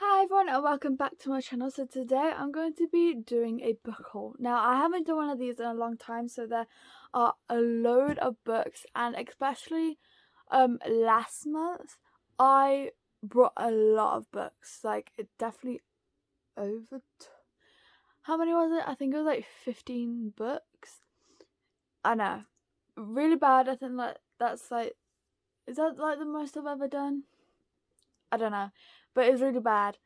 Hi everyone and welcome back to my channel. So today I'm going to be doing a book haul. Now I haven't done one of these in a long time, so there are a load of books, and especially last month I brought a lot of books. Like it definitely over how many was it? I think it was like 15 books. I know. Really bad. I think that's like, is that like the most I've ever done? I don't know. But it's really bad.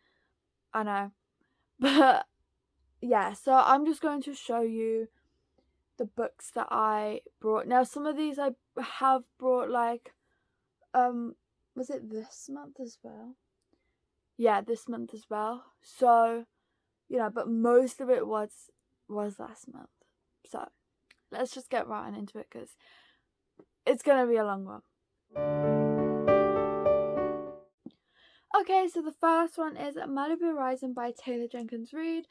I know. But yeah, so I'm just going to show you the books that I brought. Now some of these I have brought like was it this month as well? Yeah, this month as well. So, but most of it was last month. So, let's just get right into it because it's going to be a long one. Okay, so the first one is Malibu Rising by Taylor Jenkins Reid.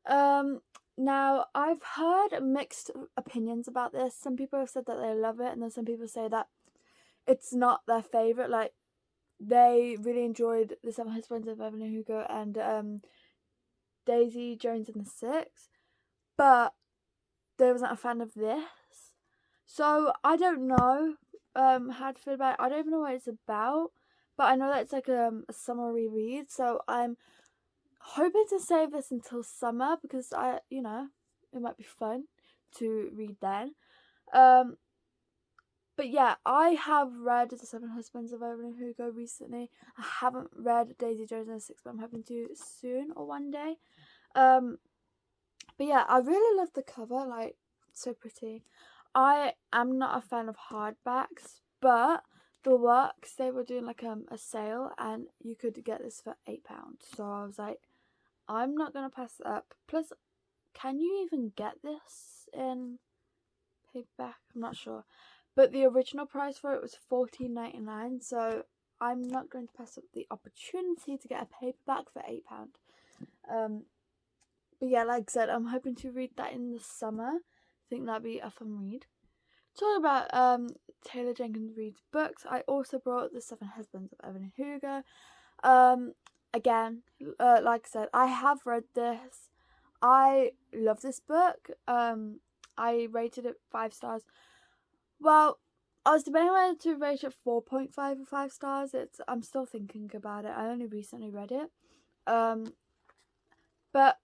Now I've heard mixed opinions about this. Some people have said that they love it, and then some people say that it's not their favorite. Like they really enjoyed The Seven Husbands of Evelyn Hugo and Daisy Jones and the Six, but they wasn't a fan of this. So I don't know how to feel about it. I don't even know what it's about, but I know that it's like a summary read. So I'm hoping to save this until summer because it might be fun to read then. But yeah, I have read The Seven Husbands of Evelyn Hugo recently. I haven't read Daisy Jones and the Six, but I'm hoping to soon or one day. But yeah, I really love the cover, like so pretty. I am not a fan of hardbacks, but the Works, they were doing like a sale and you could get this for £8. So I was like, I'm not gonna pass it up. Plus, can you even get this in paperback? I'm not sure, but the original price for it was $14.99. So I'm not going to pass up the opportunity to get a paperback for £8. But yeah, like I said, I'm hoping to read that in the summer. I think that'd be a fun read. Talking about Taylor Jenkins Reid's books, I also brought The Seven Husbands of Evelyn Hugo. Again, like I said, I have read this. I love this book. I rated it 5 stars. Well, I was debating whether to rate it 4.5 or 5 stars. I'm still thinking about it. I only recently read it. But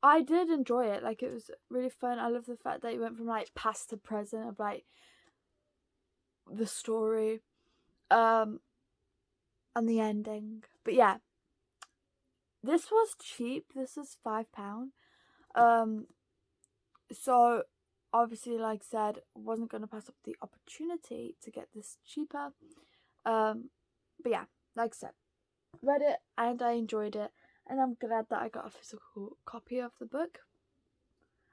I did enjoy it. Like, it was really fun. I love the fact that it went from like past to present of like the story, and the ending. But yeah, this was cheap. This was £5. So obviously, like I said, wasn't going to pass up the opportunity to get this cheaper. But yeah, like I said, read it and I enjoyed it, and I'm glad that I got a physical copy of the book.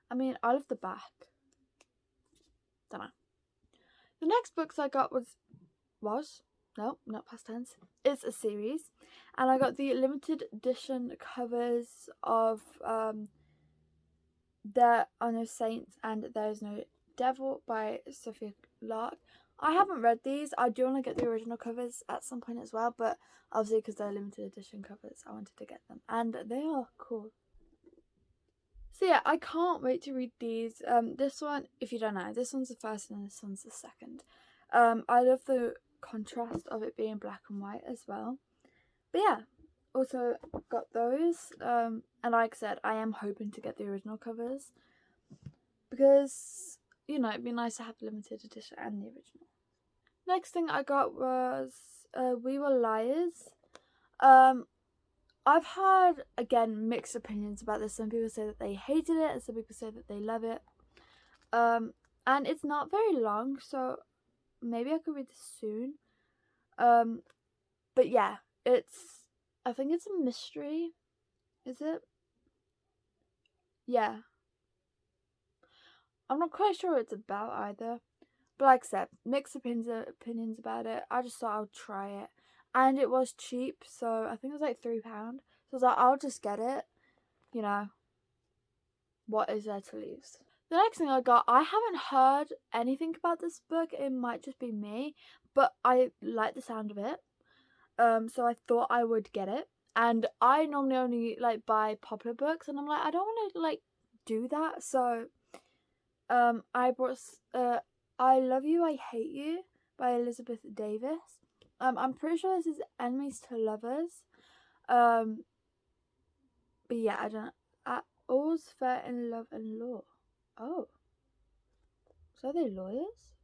I mean, I love the back. Don't know. The next books I got was no, not past tense. It's a series, and I got the limited edition covers of There Are No Saints and There Is No Devil by Sophia Lark. I haven't read these. I do want to get the original covers at some point as well, but obviously because they're limited edition covers, I wanted to get them, and they are cool. So yeah, I can't wait to read these. This one, if you don't know, this one's the first and this one's the second. I love the contrast of it being black and white as well. But yeah, also got those. And like I said, I am hoping to get the original covers because, it'd be nice to have the limited edition and the original. Next thing I got was We Were Liars. I've heard, again, mixed opinions about this. Some people say that they hated it and some people say that they love it. And it's not very long, so maybe I could read this soon. But yeah, I think it's a mystery. Is it? Yeah. I'm not quite sure what it's about either. But like I said, mixed opinions about it. I just thought I would try it. And it was cheap, so I think it was like £3. So I was like, I'll just get it. What is there to lose? The next thing I got, I haven't heard anything about this book. It might just be me, but I like the sound of it. So I thought I would get it. and I normally only like buy popular books, and I'm like, I don't want to like do that. So I brought I Love You, I Hate You by Elizabeth Davis. I'm pretty sure this is enemies to lovers. But yeah, I don't know. All's fair in love and law. Oh, so are they lawyers?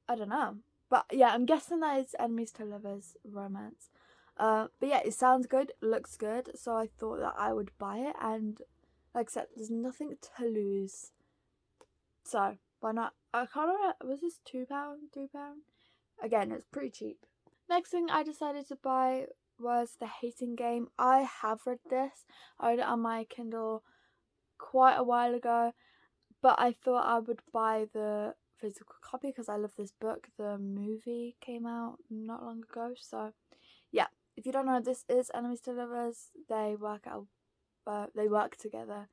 I don't know. But yeah, I'm guessing that it's enemies to lovers romance. But yeah, it sounds good, looks good, so I thought that I would buy it, and like I said, there's nothing to lose. So why not? I can't remember, was this £2, £3? Again, it's pretty cheap. Next thing I decided to buy was The Hating Game. I have read this. I read it on my Kindle quite a while ago, but I thought I would buy the physical copy because I love this book. The movie came out not long ago, so yeah. If you don't know, this is enemies to lovers. They work together,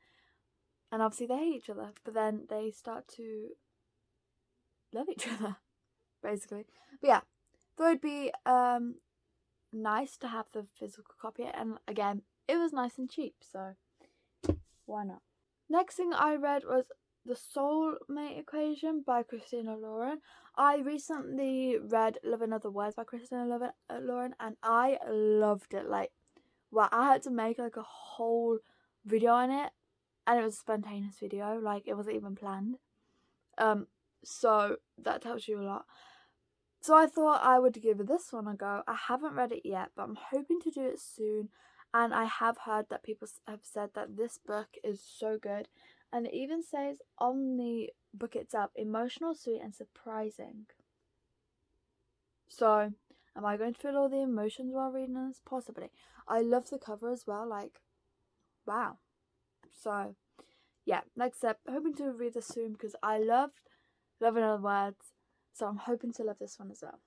and obviously they hate each other, but then they start to love each other, basically. But yeah, thought it'd be nice to have the physical copy, and again, it was nice and cheap, so why not? Next thing I read was The Soulmate Equation by Christina Lauren. I recently read Love in Other Words by Christina Lauren, and I loved it. Like, well, I had to make like a whole video on it, and it was a spontaneous video. Like, it wasn't even planned. So that tells you a lot. So I thought I would give this one a go. I haven't read it yet, but I'm hoping to do it soon. And I have heard that people have said that this book is so good. And it even says on the book itself, emotional, sweet, and surprising. So, am I going to feel all the emotions while reading this? Possibly. I love the cover as well. Like, wow. So, yeah. Next up, hoping to read this soon because I loved Love in Other Words. So I'm hoping to love this one as well.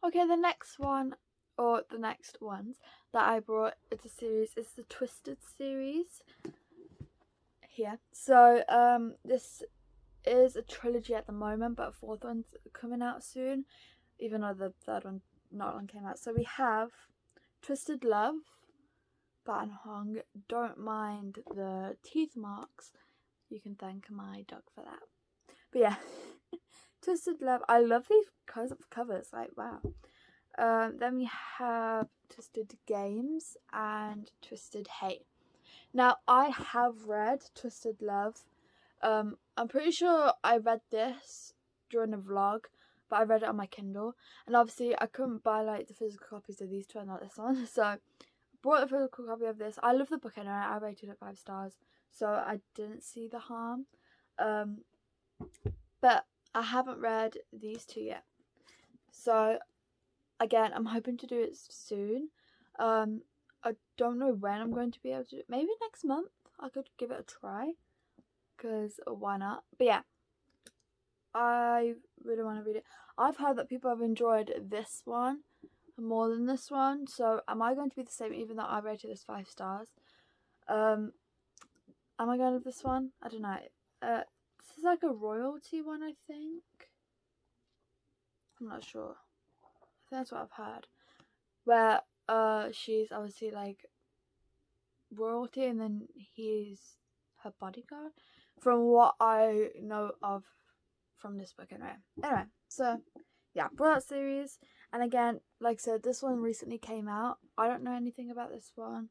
Okay, the next one, or the next ones that I brought, it's a series, it's the Twisted series here. So this is a trilogy at the moment, but a fourth one's coming out soon, even though the third one not long came out. So we have Twisted Love by An Hong. Don't mind the teeth marks, you can thank my dog for that. But yeah. Twisted Love. I love these covers. Like, wow. Then we have Twisted Games and Twisted Hate. Now, I have read Twisted Love. I'm pretty sure I read this during a vlog, but I read it on my Kindle. And obviously, I couldn't buy like the physical copies of these two and not this one. So, I bought a physical copy of this. I love the book anyway. I rated it 5 stars. So, I didn't see the harm. But I haven't read these two yet. So, again, I'm hoping to do it soon. I don't know when I'm going to be able to do it. Maybe next month I could give it a try. Because why not? But yeah, I really want to read it. I've heard that people have enjoyed this one more than this one. So, am I going to be the same even though I rated this 5 stars? Am I going to love this one? I don't know. This is like a royalty one, I think. I'm not sure. I think that's what I've heard. Where she's obviously like royalty and then he's her bodyguard. From what I know of from this book anyway. Anyway, so yeah, brought that series. And again, like I said, this one recently came out. I don't know anything about this one.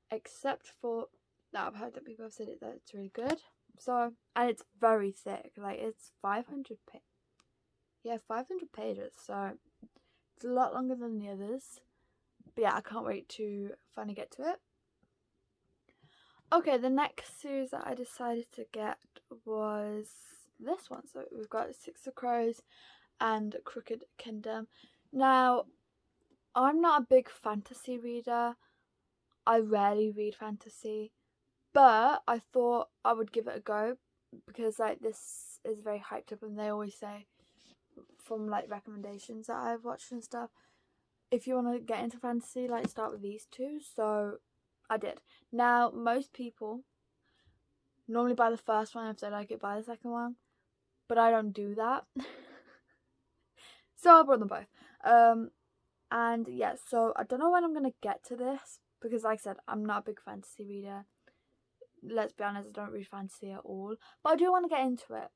Except for that I've heard that people have said that it's really good. So, and it's very thick, like it's 500 pages, so it's a lot longer than the others. But yeah, I can't wait to finally get to it. Okay, the next series that I decided to get was this one. So we've got Six of Crows and Crooked Kingdom. Now, I'm not a big fantasy reader. I rarely read fantasy. But I thought I would give it a go because like this is very hyped up and they always say from like recommendations that I've watched and stuff, if you want to get into fantasy, like start with these two. So I did. Now most people normally buy the first one, if they like it buy the second one, but I don't do that. So I brought them both. And yeah, so I don't know when I'm gonna get to this, because like I said, I'm not a big fantasy reader. Let's be honest, I don't read fantasy at all, but I do want to get into it.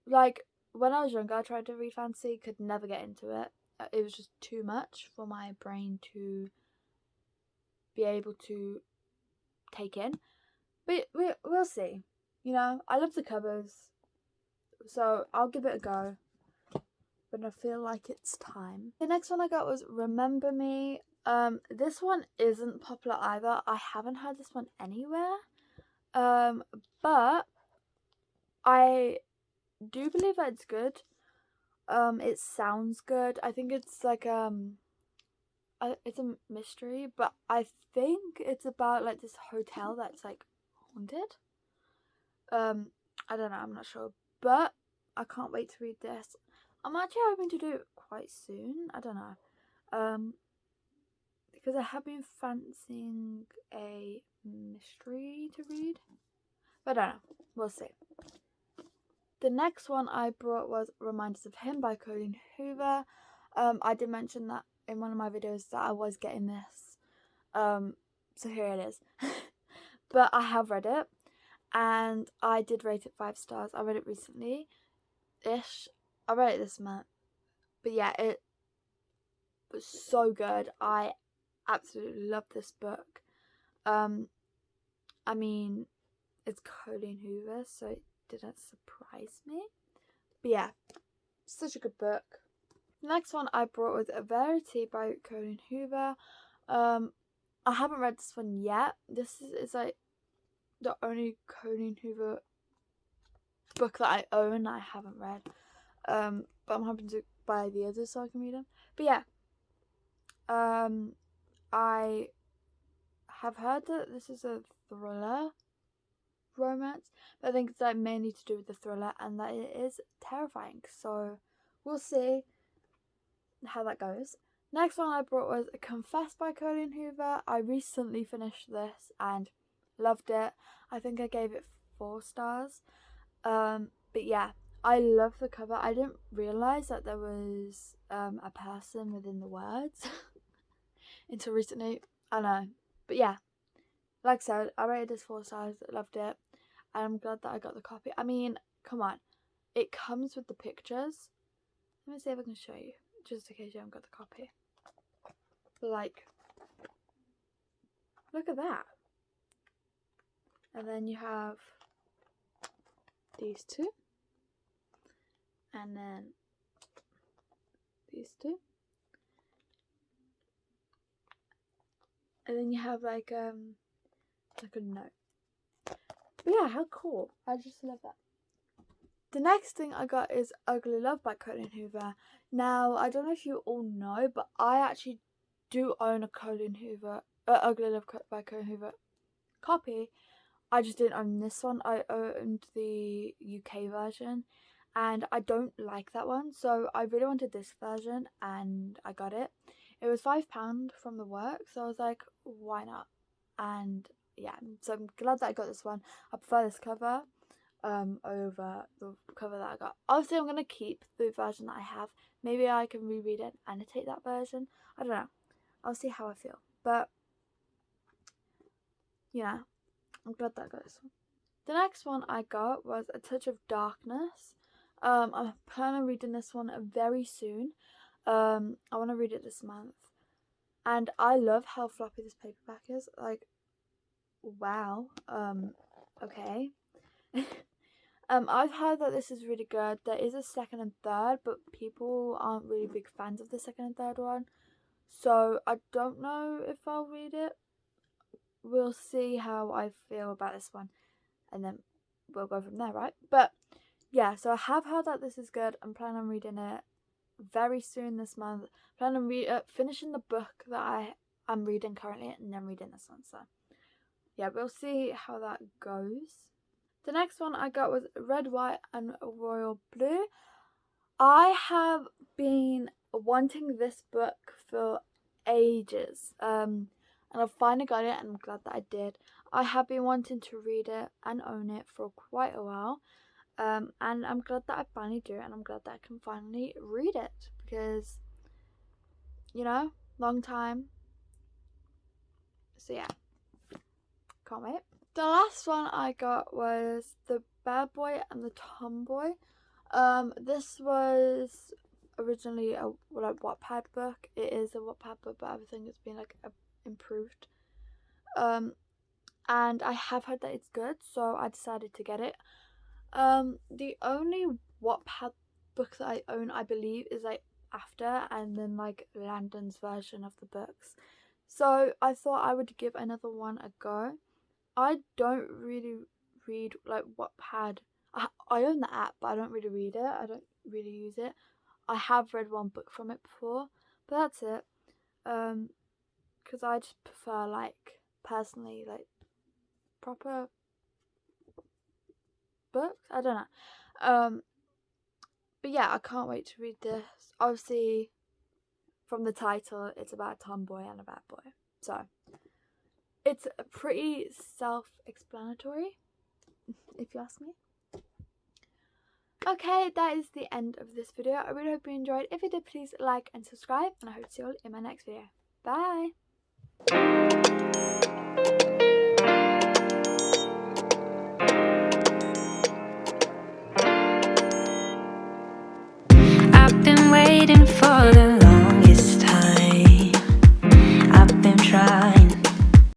Like, when I was younger, I tried to read fantasy, could never get into it. It was just too much for my brain to be able to take in. But we'll see. You know, I love the covers, so I'll give it a go when I feel like it's time. The next one I got was Remember Me. This one isn't popular either. I haven't heard this one anywhere. But I do believe that it's good. It sounds good. I think it's like it's a mystery, but I think it's about like this hotel that's like haunted. I don't know, I'm not sure, but I can't wait to read this. I'm actually hoping to do it quite soon. I don't know, because I have been fancying a mystery to read, but I don't know. We'll see. The next one I brought was Reminders of Him by Colleen Hoover. I did mention that in one of my videos that I was getting this. So here it is. But I have read it, and I did rate it 5 stars. I read it recently-ish. I read it this month. But yeah, it was so good. I absolutely love this book. I mean, it's Colleen Hoover, so it didn't surprise me. But yeah, such a good book. The next one I brought was Averity by Colin Hoover. I haven't read this one yet. This is like the only Colin Hoover book that I own that I haven't read. But I'm hoping to buy the others so I can read them. But yeah, I have heard that this is a thriller romance, but I think it's like mainly to do with the thriller and that it is terrifying. So we'll see how that goes. Next one I brought was Confess by Colleen Hoover. I recently finished this and loved it. I think I gave it 4 stars. But yeah, I love the cover. I didn't realise that there was a person within the words until recently. I know. But yeah, like I said, I rated this 4 stars, loved it. And I'm glad that I got the copy. I mean, come on. It comes with the pictures. Let me see if I can show you, just in case you haven't got the copy. Like, look at that. And then you have these two. And then these two. And then you have like a note. But yeah, how cool. I just love that. The next thing I got is Ugly Love by Colleen Hoover. Now, I don't know if you all know, but I actually do own a Colleen Hoover, Ugly Love by Colleen Hoover copy. I just didn't own this one. I owned the UK version, and I don't like that one, so I really wanted this version, and I got it. It was £5 from the work, so I was like, why not? And yeah, so I'm glad that I got this one. I prefer this cover over the cover that I got. Obviously, I'm going to keep the version that I have. Maybe I can reread it and annotate that version. I don't know. I'll see how I feel. But, yeah, I'm glad that I got this one. The next one I got was A Touch of Darkness. I'm planning on reading this one very soon. I want to read it this month. And I love how floppy this paperback is. Like, wow. Okay. I've heard that this is really good. There is a second and third, but people aren't really big fans of the second and third one. So I don't know if I'll read it. We'll see how I feel about this one, and then we'll go from there, right? But yeah, so I have heard that this is good. I'm planning on reading it very soon this month. Plan on finishing the book that I'm reading currently, and then reading this one. So yeah, we'll see how that goes. The next one I got was Red, White and Royal Blue. I have been wanting this book for ages, and I've finally got it, and I'm glad that I did. I have been wanting to read it and own it for quite a while, and I'm glad that I finally do, and I'm glad that I can finally read it, because, you know, long time. So yeah, can't wait. The last one I got was The Bad Boy and the Tomboy. This was originally a Wattpad book. It is a Wattpad book, but everything has been like improved. And I have heard that it's good, so I decided to get it. The only Wattpad book that I own, I believe, is like After, and then like Landon's version of the books. So I thought I would give another one a go. I don't really read like Wattpad. I own the app, but I don't really read it. I don't really use it. I have read one book from it before, but that's it. Because I just prefer, like, personally, like, proper books. I don't know. But yeah, I can't wait to read this. Obviously, from the title, it's about a tomboy and a bad boy. So it's pretty self-explanatory, if you ask me. Okay, that is the end of this video. I really hope you enjoyed. If you did, please like and subscribe, and I hope to see you all in my next video. Bye! I've been waiting